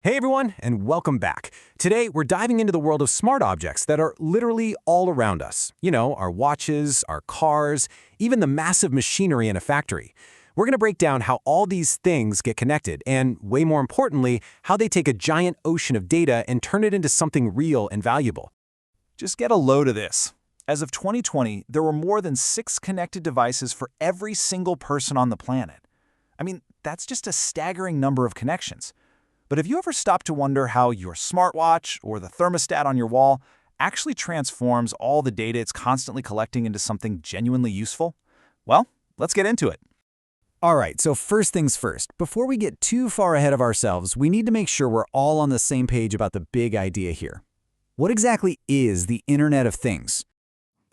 Hey everyone, and welcome back. Today, we're diving into the world of smart objects that are literally all around us. You know, our watches, our cars, even the massive machinery in a factory. We're going to break down how all these things get connected and, way more importantly, how they take a giant ocean of data and turn it into something real and valuable. Just get a load of this. As of 2020, there were more than 6 connected devices for every single person on the planet. I mean, that's just a staggering number of connections. But have you ever stopped to wonder how your smartwatch or the thermostat on your wall actually transforms all the data it's constantly collecting into something genuinely useful? Well, let's get into it. All right, so first things first, before we get too far ahead of ourselves, we need to make sure we're all on the same page about the big idea here. What exactly is the Internet of Things?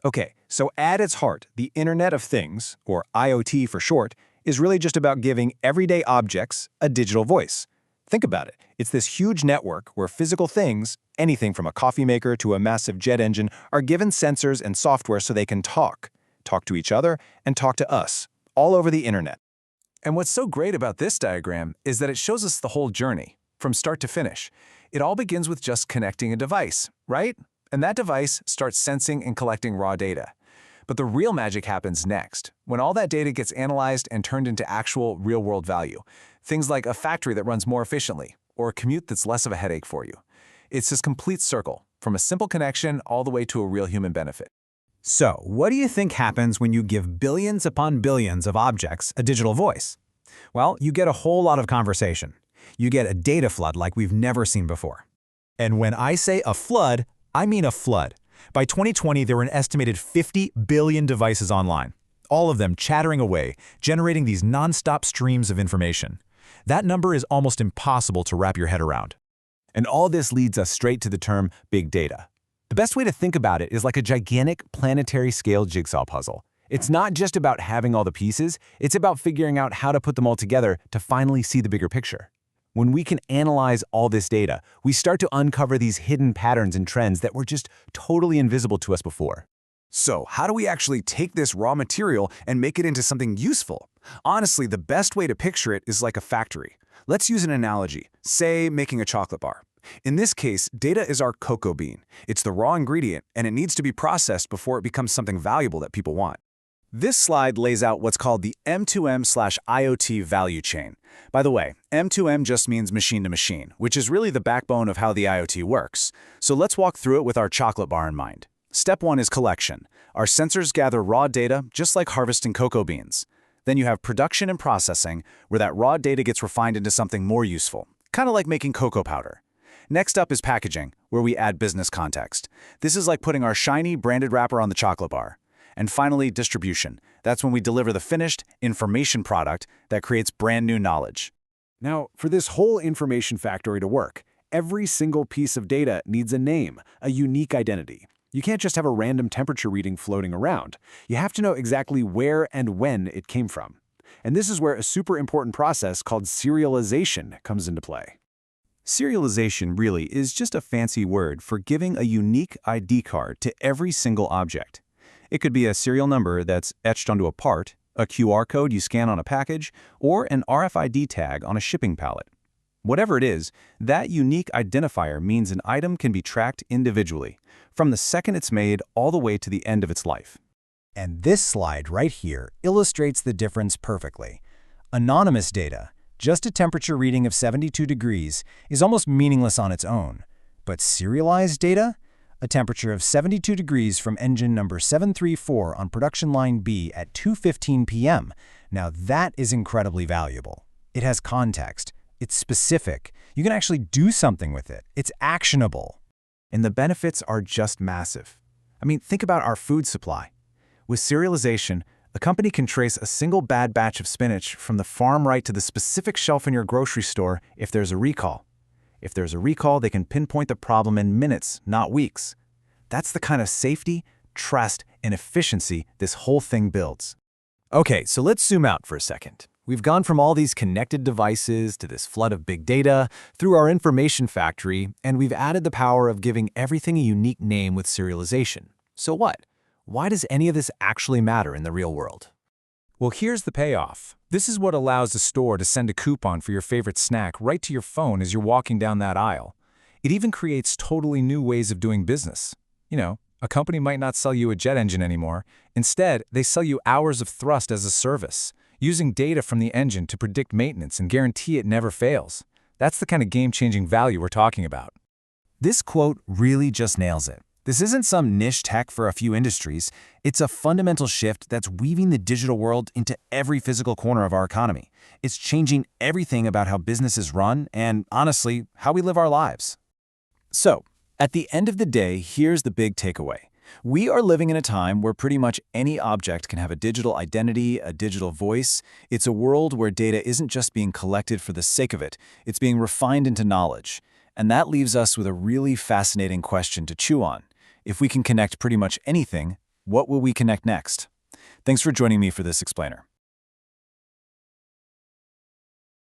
Okay, so at its heart, the Internet of Things, or IoT for short, is really just about giving everyday objects a digital voice. Think about it. It's this huge network where physical things, anything from a coffee maker to a massive jet engine, are given sensors and software so they can talk to each other, and talk to us, all over the internet. And what's so great about this diagram is that it shows us the whole journey, from start to finish. It all begins with just connecting a device, right? And that device starts sensing and collecting raw data. But the real magic happens next, when all that data gets analyzed and turned into actual real-world value. Things like a factory that runs more efficiently, or a commute that's less of a headache for you. It's this complete circle, from a simple connection all the way to a real human benefit. So, what do you think happens when you give billions upon billions of objects a digital voice? Well, you get a whole lot of conversation. You get a data flood like we've never seen before. And when I say a flood, I mean a flood. By 2020, there were an estimated 50 billion devices online, all of them chattering away, generating these nonstop streams of information. That number is almost impossible to wrap your head around. And all this leads us straight to the term big data. The best way to think about it is like a gigantic planetary-scale jigsaw puzzle. It's not just about having all the pieces, it's about figuring out how to put them all together to finally see the bigger picture. When we can analyze all this data, we start to uncover these hidden patterns and trends that were just totally invisible to us before. So, how do we actually take this raw material and make it into something useful? Honestly, the best way to picture it is like a factory. Let's use an analogy, say making a chocolate bar. In this case, data is our cocoa bean. It's the raw ingredient, and it needs to be processed before it becomes something valuable that people want. This slide lays out what's called the M2M/IoT value chain. By the way, M2M just means machine to machine, which is really the backbone of how the IoT works. So let's walk through it with our chocolate bar in mind. Step 1 is collection. Our sensors gather raw data, just like harvesting cocoa beans. Then you have production and processing, where that raw data gets refined into something more useful, kind of like making cocoa powder. Next up is packaging, where we add business context. This is like putting our shiny, branded wrapper on the chocolate bar. And finally, distribution. That's when we deliver the finished information product that creates brand new knowledge. Now, for this whole information factory to work, every single piece of data needs a name, a unique identity. You can't just have a random temperature reading floating around. You have to know exactly where and when it came from. And this is where a super important process called serialization comes into play. Serialization really is just a fancy word for giving a unique ID card to every single object. It could be a serial number that's etched onto a part, a QR code you scan on a package, or an RFID tag on a shipping pallet. Whatever it is, that unique identifier means an item can be tracked individually, from the second it's made all the way to the end of its life. And this slide right here illustrates the difference perfectly. Anonymous data, just a temperature reading of 72 degrees, is almost meaningless on its own. But serialized data? A temperature of 72 degrees from engine number 734 on production line B at 2:15 p.m. Now that is incredibly valuable. It has context. It's specific. You can actually do something with it. It's actionable. And the benefits are just massive. I mean, think about our food supply. With serialization, a company can trace a single bad batch of spinach from the farm right to the specific shelf in your grocery store if there's a recall. If there's a recall, they can pinpoint the problem in minutes, not weeks. That's the kind of safety, trust, and efficiency this whole thing builds. Okay, so let's zoom out for a second. We've gone from all these connected devices to this flood of big data through our information factory, and we've added the power of giving everything a unique name with serialization. So what? Why does any of this actually matter in the real world? Well, here's the payoff. This is what allows a store to send a coupon for your favorite snack right to your phone as you're walking down that aisle. It even creates totally new ways of doing business. A company might not sell you a jet engine anymore. Instead, they sell you hours of thrust as a service, using data from the engine to predict maintenance and guarantee it never fails. That's the kind of game-changing value we're talking about. This quote really just nails it. This isn't some niche tech for a few industries. It's a fundamental shift that's weaving the digital world into every physical corner of our economy. It's changing everything about how businesses run and, honestly, how we live our lives. So, at the end of the day, here's the big takeaway. We are living in a time where pretty much any object can have a digital identity, a digital voice. It's a world where data isn't just being collected for the sake of it, it's being refined into knowledge. And that leaves us with a really fascinating question to chew on. If we can connect pretty much anything, what will we connect next? Thanks for joining me for this explainer.